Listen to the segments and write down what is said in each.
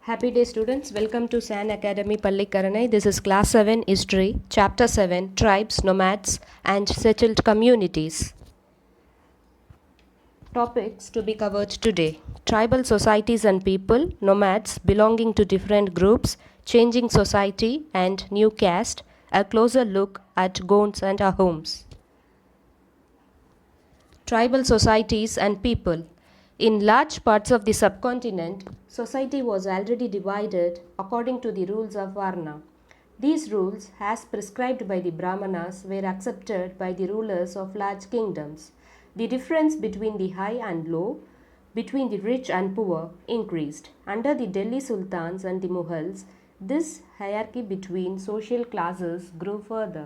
Happy day students, welcome to SAN Academy Pallikaranai. This is class 7 history, chapter 7 tribes, nomads and settled communities. Topics to be covered today: tribal societies and people, nomads belonging to different groups, changing society and new caste, a closer look at Gonds and Ahoms. Tribal societies and people. In large parts of the subcontinent, society was already divided according to the rules of Varna. These rules, as prescribed by the Brahmanas, were accepted by the rulers of large kingdoms. The difference between the high and low, between the rich and poor, increased. Under the Delhi Sultans and the Mughals, this hierarchy between social classes grew further.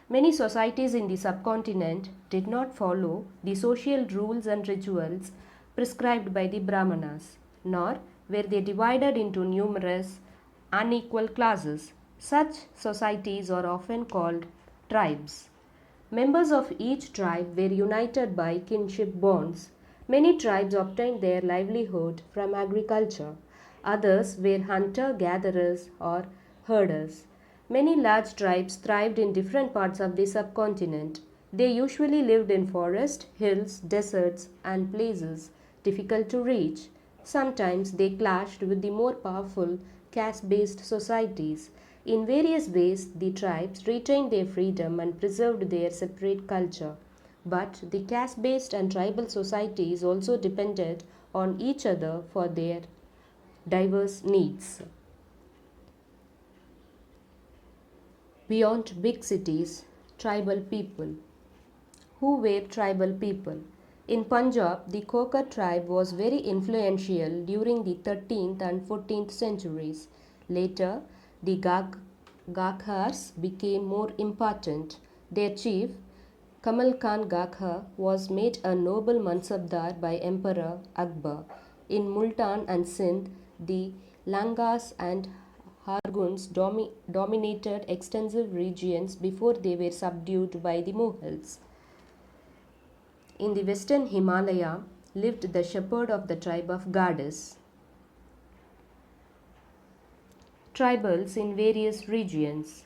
Many societies in the subcontinent did not follow the social rules and rituals prescribed by the Brahmanas, nor were they divided into numerous unequal classes. Such societies are often called tribes. Members of each tribe were united by kinship bonds. Many tribes obtained their livelihood from agriculture. Others were hunter-gatherers or herders. Many large tribes thrived in different parts of the subcontinent. They usually lived in forests, hills, deserts, and places difficult to reach. Sometimes they clashed with the more powerful caste-based societies. In various ways, the tribes retained their freedom and preserved their separate culture. But the caste-based and tribal societies also depended on each other for their diverse needs. Beyond big cities, tribal people. Who were tribal people? In Punjab, the Khokar tribe was very influential during the 13th and 14th centuries. Later, the Gakhars became more important. Their chief, Kamal Khan Gakhar, was made a noble mansabdar by Emperor Akbar. In Multan and Sindh, the Langas and Harguns dominated extensive regions before they were subdued by the Mughals. In the western Himalaya lived the shepherd of the tribe of Gadis. Tribals in various regions.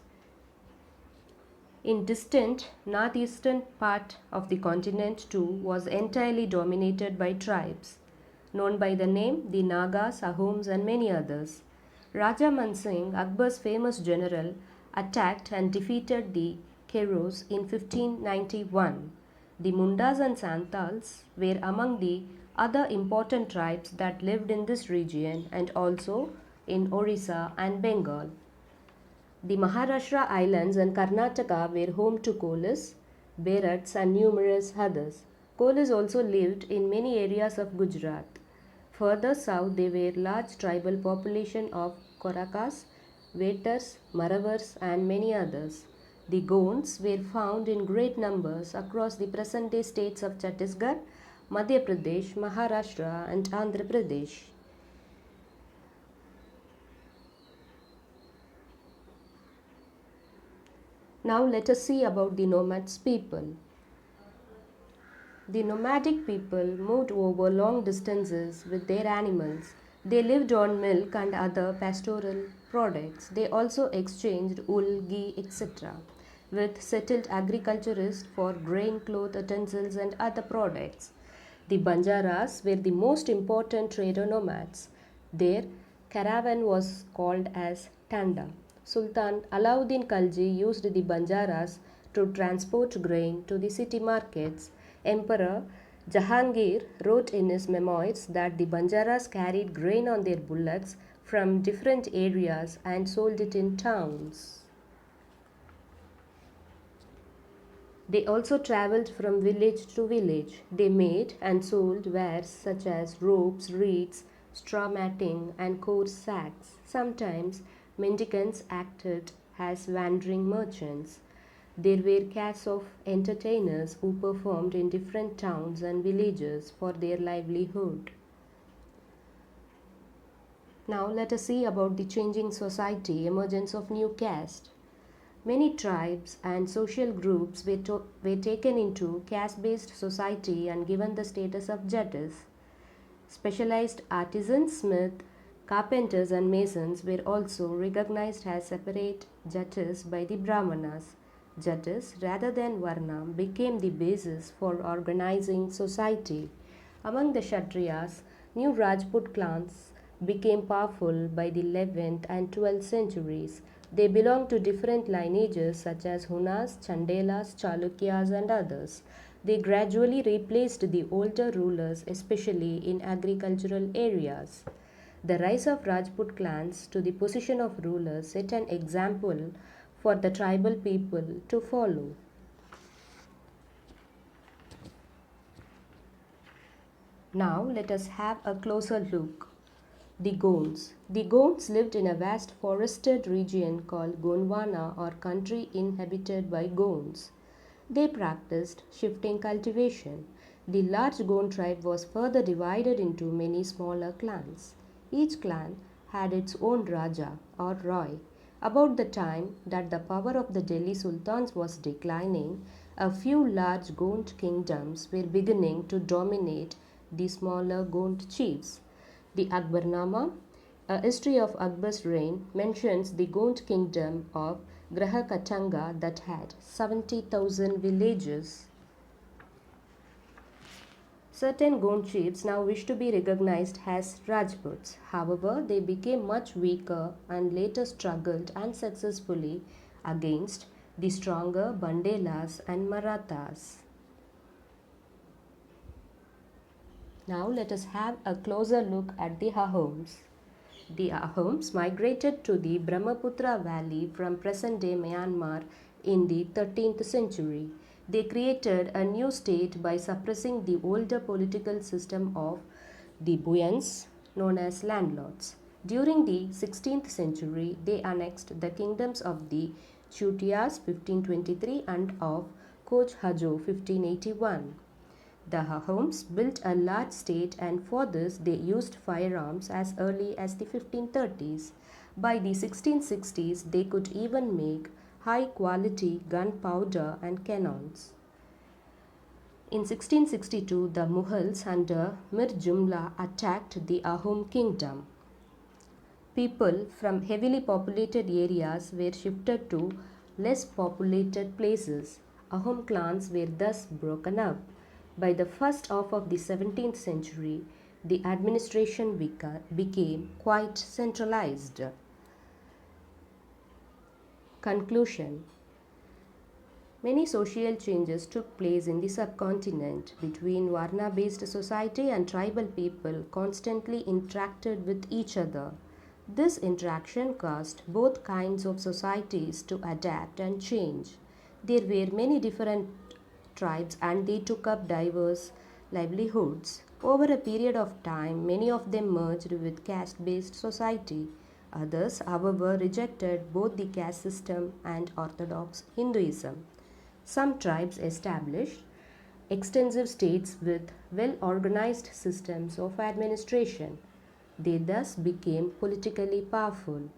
In distant northeastern part of the continent too was entirely dominated by tribes, known by the name the Nagas, Ahoms and many others. Raja Mansingh, Akbar's famous general, attacked and defeated the Keros in 1591. The Mundas and Santals were among the other important tribes that lived in this region and also in Orissa and Bengal. The Maharashtra Islands and Karnataka were home to Kolis, Berats and numerous others. Kolis also lived in many areas of Gujarat. Further south there were large tribal population of Korakas, Vetars, Maravars and many others. The Gonds were found in great numbers across the present-day states of Chhattisgarh, Madhya Pradesh, Maharashtra and Andhra Pradesh. Now let us see about the nomads people. The nomadic people moved over long distances with their animals. They lived on milk and other pastoral products. They also exchanged wool, ghee, etc. with settled agriculturists for grain, cloth, utensils and other products. The Banjaras were the most important trader nomads. Their caravan was called as Tanda. Sultan Alauddin Khalji used the Banjaras to transport grain to the city markets. Emperor Jahangir wrote in his memoirs that the Banjaras carried grain on their bullocks from different areas and sold it in towns. They also travelled from village to village. They made and sold wares such as ropes, reeds, straw matting and coarse sacks. Sometimes mendicants acted as wandering merchants. There were castes of entertainers who performed in different towns and villages for their livelihood. Now let us see about the changing society, emergence of new caste. Many tribes and social groups were taken into caste-based society and given the status of jatis. Specialized artisans, smith, Carpenters and masons were also recognized as separate jatis by the Brahmanas. Jatis, rather than Varna, became the basis for organizing society. Among the Kshatriyas, new Rajput clans became powerful by the 11th and 12th centuries. They belonged to different lineages such as Hunas, Chandelas, Chalukyas, and others. They gradually replaced the older rulers, especially in agricultural areas. The rise of Rajput clans to the position of rulers set an example for the tribal people to follow. Now let us have a closer look. The Gonds. The Gonds lived in a vast forested region called Gondwana, or country inhabited by Gonds. They practiced shifting cultivation. The large Gond tribe was further divided into many smaller clans. Each clan had its own Raja or Roy. About the time that the power of the Delhi Sultans was declining, a few large Gond kingdoms were beginning to dominate the smaller Gond chiefs. The Akbarnama, a history of Akbar's reign, mentions the Gond kingdom of Grahakatanga that had 70,000 villages. Certain Gond chiefs now wish to be recognized as Rajputs. However, they became much weaker and later struggled unsuccessfully against the stronger Bandelas and Marathas. Now let us have a closer look at the Ahoms. The Ahoms migrated to the Brahmaputra Valley from present-day Myanmar in the 13th century. They created a new state by suppressing the older political system of the Buyans, known as landlords. During the 16th century, they annexed the kingdoms of the Chutias 1523 and of Koch Hajo 1581. The Ahoms built a large state, and for this they used firearms as early as the 1530s. By the 1660s, they could even make high quality gunpowder and cannons. In 1662, the Mughals under Mir Jumla attacked the Ahom kingdom. People from heavily populated areas were shifted to less populated places. Ahom clans were thus broken up. By the first half of the 17th century, the administration became quite centralized. Conclusion. Many social changes took place in the subcontinent. Between Varna-based society and tribal people constantly interacted with each other. This interaction caused both kinds of societies to adapt and change. There were many different tribes and they took up diverse livelihoods. Over a period of time, many of them merged with caste-based society. Others, however, rejected both the caste system and orthodox Hinduism. Some tribes established extensive states with well-organized systems of administration. They thus became politically powerful.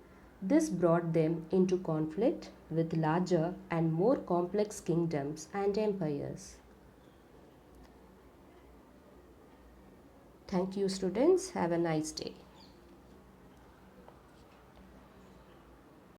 This brought them into conflict with larger and more complex kingdoms and empires. Thank you, students. Have a nice day.